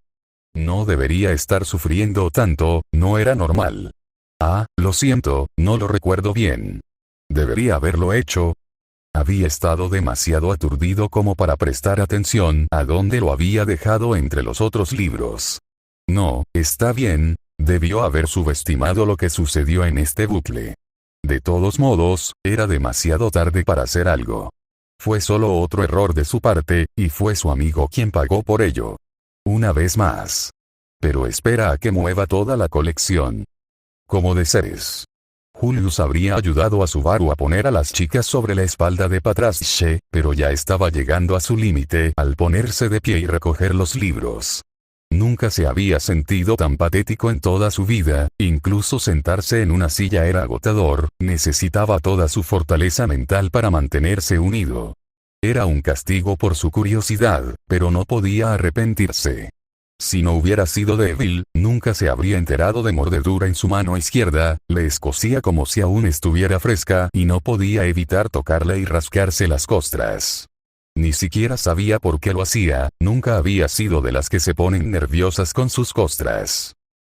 No debería estar sufriendo tanto, no era normal. Ah, lo siento, no lo recuerdo bien. Debería haberlo hecho. Había estado demasiado aturdido como para prestar atención a dónde lo había dejado entre los otros libros. No, está bien, debió haber subestimado lo que sucedió en este bucle. De todos modos, era demasiado tarde para hacer algo. Fue solo otro error de su parte, y fue su amigo quien pagó por ello. Una vez más. Pero espera a que mueva toda la colección. Como de seres. Julius habría ayudado a Subaru a poner a las chicas sobre la espalda de Patrace, pero ya estaba llegando a su límite al ponerse de pie y recoger los libros. Nunca se había sentido tan patético en toda su vida, incluso sentarse en una silla era agotador, necesitaba toda su fortaleza mental para mantenerse unido. Era un castigo por su curiosidad, pero no podía arrepentirse. Si no hubiera sido débil, nunca se habría enterado de mordedura en su mano izquierda, le escocía como si aún estuviera fresca y no podía evitar tocarle y rascarse las costras. Ni siquiera sabía por qué lo hacía, nunca había sido de las que se ponen nerviosas con sus costras.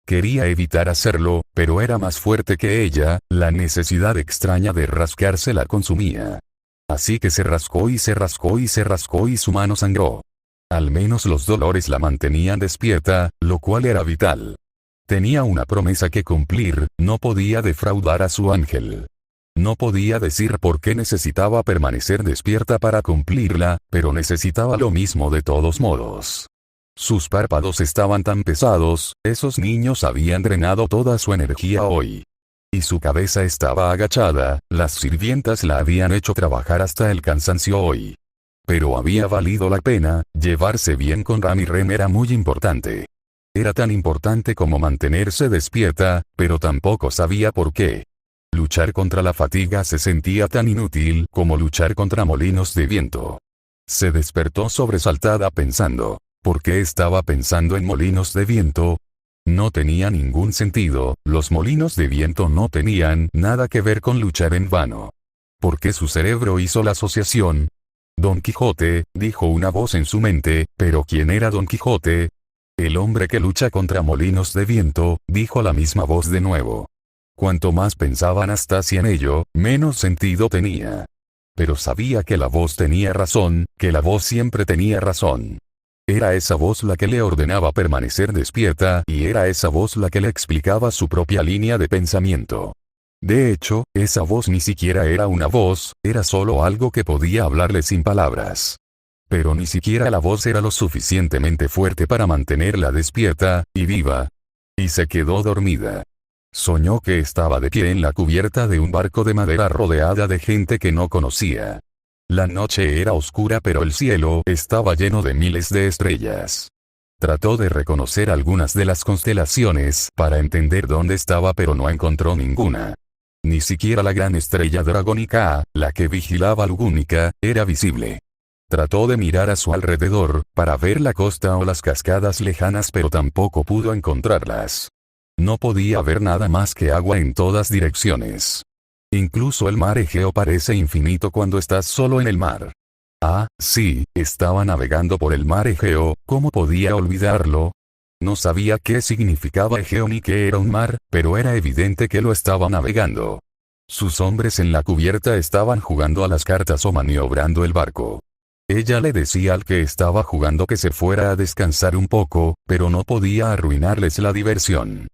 Quería evitar hacerlo, pero era más fuerte que ella, la necesidad extraña de rascarse la consumía. Así que se rascó y se rascó y se rascó y su mano sangró. Al menos los dolores la mantenían despierta, lo cual era vital. Tenía una promesa que cumplir, no podía defraudar a su ángel. No podía decir por qué necesitaba permanecer despierta para cumplirla, pero necesitaba lo mismo de todos modos. Sus párpados estaban tan pesados, esos niños habían drenado toda su energía hoy. Y su cabeza estaba agachada, las sirvientas la habían hecho trabajar hasta el cansancio hoy. Pero había valido la pena, llevarse bien con Ram y Rem era muy importante. Era tan importante como mantenerse despierta, pero tampoco sabía por qué. Luchar contra la fatiga se sentía tan inútil como luchar contra molinos de viento. Se despertó sobresaltada pensando, ¿por qué estaba pensando en molinos de viento? No tenía ningún sentido, los molinos de viento no tenían nada que ver con luchar en vano. ¿Por qué su cerebro hizo la asociación? Don Quijote, dijo una voz en su mente, pero ¿quién era Don Quijote? El hombre que lucha contra molinos de viento, dijo la misma voz de nuevo. Cuanto más pensaba Anastasia en ello, menos sentido tenía. Pero sabía que la voz tenía razón, que la voz siempre tenía razón. Era esa voz la que le ordenaba permanecer despierta y era esa voz la que le explicaba su propia línea de pensamiento. De hecho, esa voz ni siquiera era una voz, era solo algo que podía hablarle sin palabras. Pero ni siquiera la voz era lo suficientemente fuerte para mantenerla despierta y viva. Y se quedó dormida. Soñó que estaba de pie en la cubierta de un barco de madera rodeada de gente que no conocía. La noche era oscura pero el cielo estaba lleno de miles de estrellas. Trató de reconocer algunas de las constelaciones para entender dónde estaba pero no encontró ninguna. Ni siquiera la gran estrella dragónica, la que vigilaba Lugúnica, era visible. Trató de mirar a su alrededor, para ver la costa o las cascadas lejanas pero tampoco pudo encontrarlas. No podía ver nada más que agua en todas direcciones. Incluso el mar Egeo parece infinito cuando estás solo en el mar. Ah, sí, estaba navegando por el mar Egeo, ¿cómo podía olvidarlo? No sabía qué significaba Egeo ni qué era un mar, pero era evidente que lo estaba navegando. Sus hombres en la cubierta estaban jugando a las cartas o maniobrando el barco. Ella le decía al que estaba jugando que se fuera a descansar un poco, pero no podía arruinarles la diversión.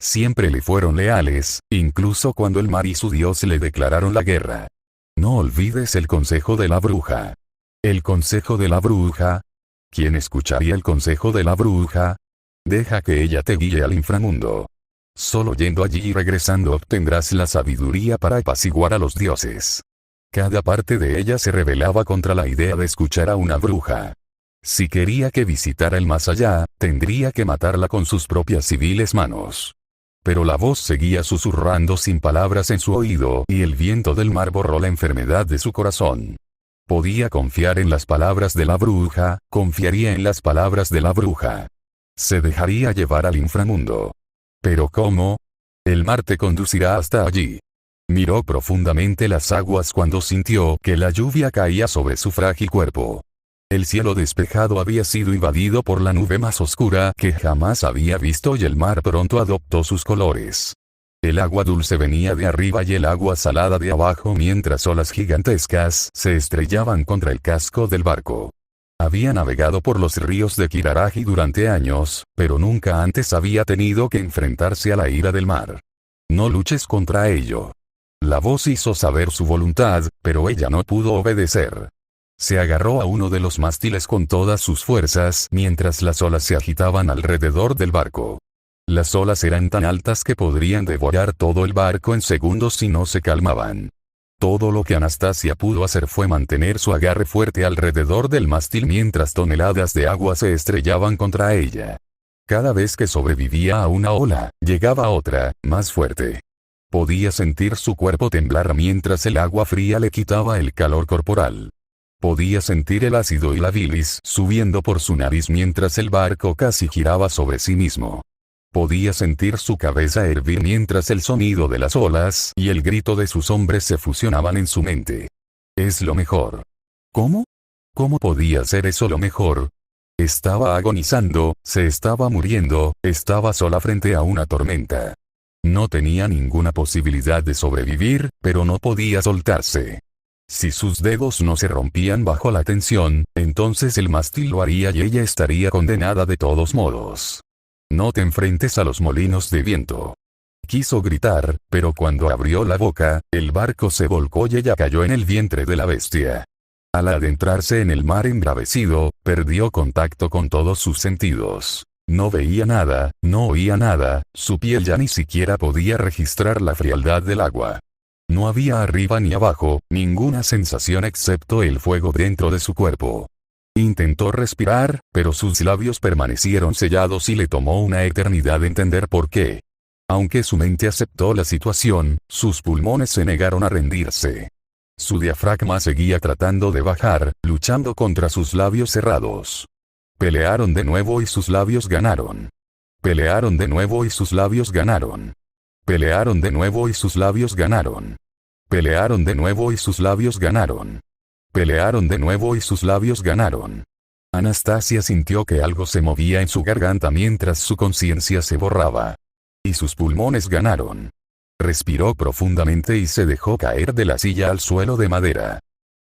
Siempre le fueron leales, incluso cuando el mar y su dios le declararon la guerra. No olvides el consejo de la bruja. ¿El consejo de la bruja? ¿Quién escucharía el consejo de la bruja? Deja que ella te guíe al inframundo. Solo yendo allí y regresando obtendrás la sabiduría para apaciguar a los dioses. Cada parte de ella se rebelaba contra la idea de escuchar a una bruja. Si quería que visitara el más allá, tendría que matarla con sus propias civiles manos. Pero la voz seguía susurrando sin palabras en su oído y el viento del mar borró la enfermedad de su corazón. Podía confiar en las palabras de la bruja, confiaría en las palabras de la bruja. Se dejaría llevar al inframundo. ¿Pero cómo? El mar te conducirá hasta allí. Miró profundamente las aguas cuando sintió que la lluvia caía sobre su frágil cuerpo. El cielo despejado había sido invadido por la nube más oscura que jamás había visto y el mar pronto adoptó sus colores. El agua dulce venía de arriba y el agua salada de abajo mientras olas gigantescas se estrellaban contra el casco del barco. Había navegado por los ríos de Kiraraji durante años, pero nunca antes había tenido que enfrentarse a la ira del mar. No luches contra ello. La voz hizo saber su voluntad, pero ella no pudo obedecer. Se agarró a uno de los mástiles con todas sus fuerzas mientras las olas se agitaban alrededor del barco. Las olas eran tan altas que podrían devorar todo el barco en segundos si no se calmaban. Todo lo que Anastasia pudo hacer fue mantener su agarre fuerte alrededor del mástil mientras toneladas de agua se estrellaban contra ella. Cada vez que sobrevivía a una ola, llegaba otra, más fuerte. Podía sentir su cuerpo temblar mientras el agua fría le quitaba el calor corporal. Podía sentir el ácido y la bilis subiendo por su nariz mientras el barco casi giraba sobre sí mismo. Podía sentir su cabeza hervir mientras el sonido de las olas y el grito de sus hombres se fusionaban en su mente. Es lo mejor. ¿Cómo? ¿Cómo podía ser eso lo mejor? Estaba agonizando, se estaba muriendo, estaba sola frente a una tormenta. No tenía ninguna posibilidad de sobrevivir, pero no podía soltarse. Si sus dedos no se rompían bajo la tensión, entonces el mástil lo haría y ella estaría condenada de todos modos. No te enfrentes a los molinos de viento. Quiso gritar, pero cuando abrió la boca, el barco se volcó y ella cayó en el vientre de la bestia. Al adentrarse en el mar embravecido, perdió contacto con todos sus sentidos. No veía nada, no oía nada, su piel ya ni siquiera podía registrar la frialdad del agua. No había arriba ni abajo, ninguna sensación excepto el fuego dentro de su cuerpo. Intentó respirar, pero sus labios permanecieron sellados y le tomó una eternidad entender por qué. Aunque su mente aceptó la situación, sus pulmones se negaron a rendirse. Su diafragma seguía tratando de bajar, luchando contra sus labios cerrados. Pelearon de nuevo y sus labios ganaron. Pelearon de nuevo y sus labios ganaron. Pelearon de nuevo y sus labios ganaron. Pelearon de nuevo y sus labios ganaron. Pelearon de nuevo y sus labios ganaron. Anastasia sintió que algo se movía en su garganta mientras su conciencia se borraba. Y sus pulmones ganaron. Respiró profundamente y se dejó caer de la silla al suelo de madera.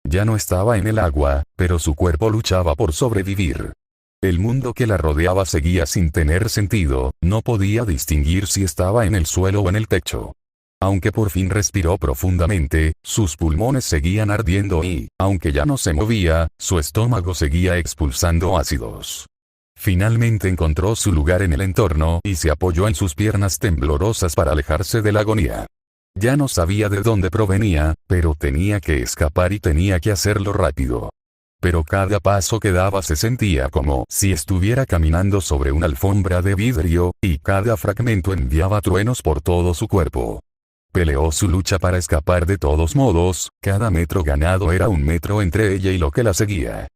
Ya no estaba en el agua, pero su cuerpo luchaba por sobrevivir. El mundo que la rodeaba seguía sin tener sentido, no podía distinguir si estaba en el suelo o en el techo. Aunque por fin respiró profundamente, sus pulmones seguían ardiendo y, aunque ya no se movía, su estómago seguía expulsando ácidos. Finalmente encontró su lugar en el entorno y se apoyó en sus piernas temblorosas para alejarse de la agonía. Ya no sabía de dónde provenía, pero tenía que escapar y tenía que hacerlo rápido. Pero cada paso que daba se sentía como si estuviera caminando sobre una alfombra de vidrio, y cada fragmento enviaba truenos por todo su cuerpo. Peleó su lucha para escapar de todos modos, cada metro ganado era un metro entre ella y lo que la seguía.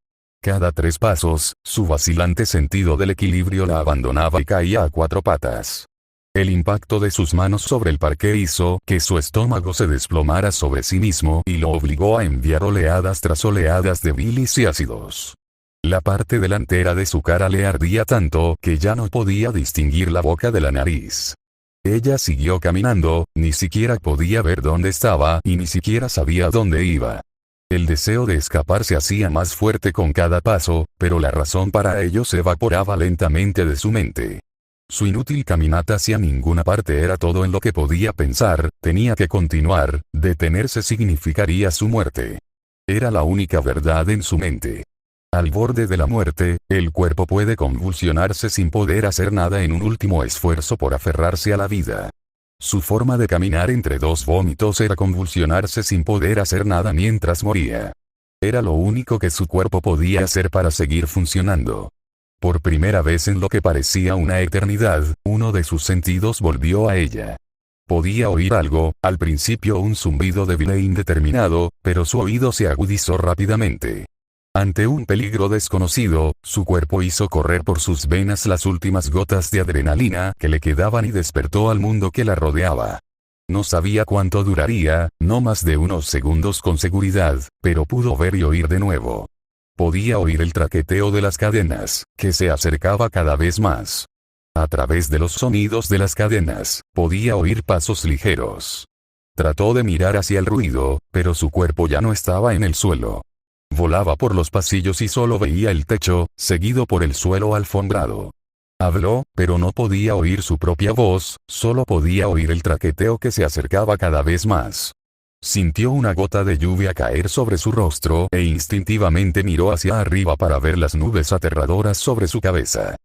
Cada 3 pasos, su vacilante sentido del equilibrio la abandonaba y caía a 4 patas. El impacto de sus manos sobre el parqué hizo que su estómago se desplomara sobre sí mismo y lo obligó a enviar oleadas tras oleadas de bilis y ácidos. La parte delantera de su cara le ardía tanto que ya no podía distinguir la boca de la nariz. Ella siguió caminando, ni siquiera podía ver dónde estaba y ni siquiera sabía dónde iba. El deseo de escapar se hacía más fuerte con cada paso, pero la razón para ello se evaporaba lentamente de su mente. Su inútil caminata hacia ninguna parte era todo en lo que podía pensar, tenía que continuar, detenerse significaría su muerte. Era la única verdad en su mente. Al borde de la muerte, el cuerpo puede convulsionarse sin poder hacer nada en un último esfuerzo por aferrarse a la vida. Su forma de caminar entre 2 vómitos era convulsionarse sin poder hacer nada mientras moría. Era lo único que su cuerpo podía hacer para seguir funcionando. Por primera vez en lo que parecía una eternidad, uno de sus sentidos volvió a ella. Podía oír algo, al principio un zumbido débil e indeterminado, pero su oído se agudizó rápidamente. Ante un peligro desconocido, su cuerpo hizo correr por sus venas las últimas gotas de adrenalina que le quedaban y despertó al mundo que la rodeaba. No sabía cuánto duraría, no más de unos segundos con seguridad, pero pudo ver y oír de nuevo. Podía oír el traqueteo de las cadenas, que se acercaba cada vez más. A través de los sonidos de las cadenas, podía oír pasos ligeros. Trató de mirar hacia el ruido, pero su cuerpo ya no estaba en el suelo. Volaba por los pasillos y solo veía el techo, seguido por el suelo alfombrado. Habló, pero no podía oír su propia voz, solo podía oír el traqueteo que se acercaba cada vez más. Sintió una gota de lluvia caer sobre su rostro e instintivamente miró hacia arriba para ver las nubes aterradoras sobre su cabeza.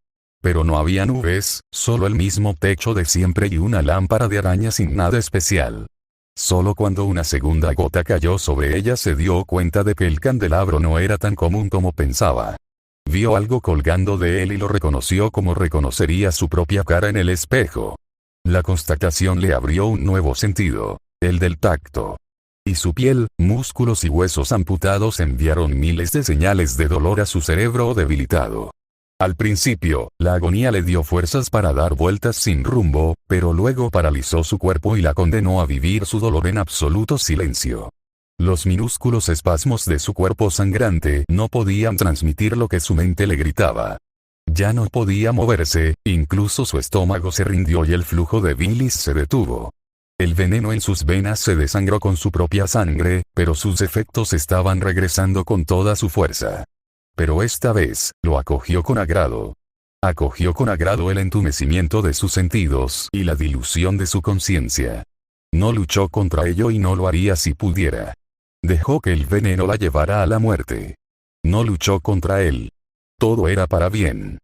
Pero no había nubes, solo el mismo techo de siempre y una lámpara de araña sin nada especial. Solo cuando una segunda gota cayó sobre ella se dio cuenta de que el candelabro no era tan común como pensaba. Vio algo colgando de él y lo reconoció como reconocería su propia cara en el espejo. La constatación le abrió un nuevo sentido, el del tacto. Y su piel, músculos y huesos amputados enviaron miles de señales de dolor a su cerebro debilitado. Al principio, la agonía le dio fuerzas para dar vueltas sin rumbo, pero luego paralizó su cuerpo y la condenó a vivir su dolor en absoluto silencio. Los minúsculos espasmos de su cuerpo sangrante no podían transmitir lo que su mente le gritaba. Ya no podía moverse, incluso su estómago se rindió y el flujo de bilis se detuvo. El veneno en sus venas se desangró con su propia sangre, pero sus efectos estaban regresando con toda su fuerza. Pero esta vez, lo acogió con agrado. Acogió con agrado el entumecimiento de sus sentidos y la dilución de su conciencia. No luchó contra ello y no lo haría si pudiera. Dejó que el veneno la llevara a la muerte. No luchó contra él. Todo era para bien.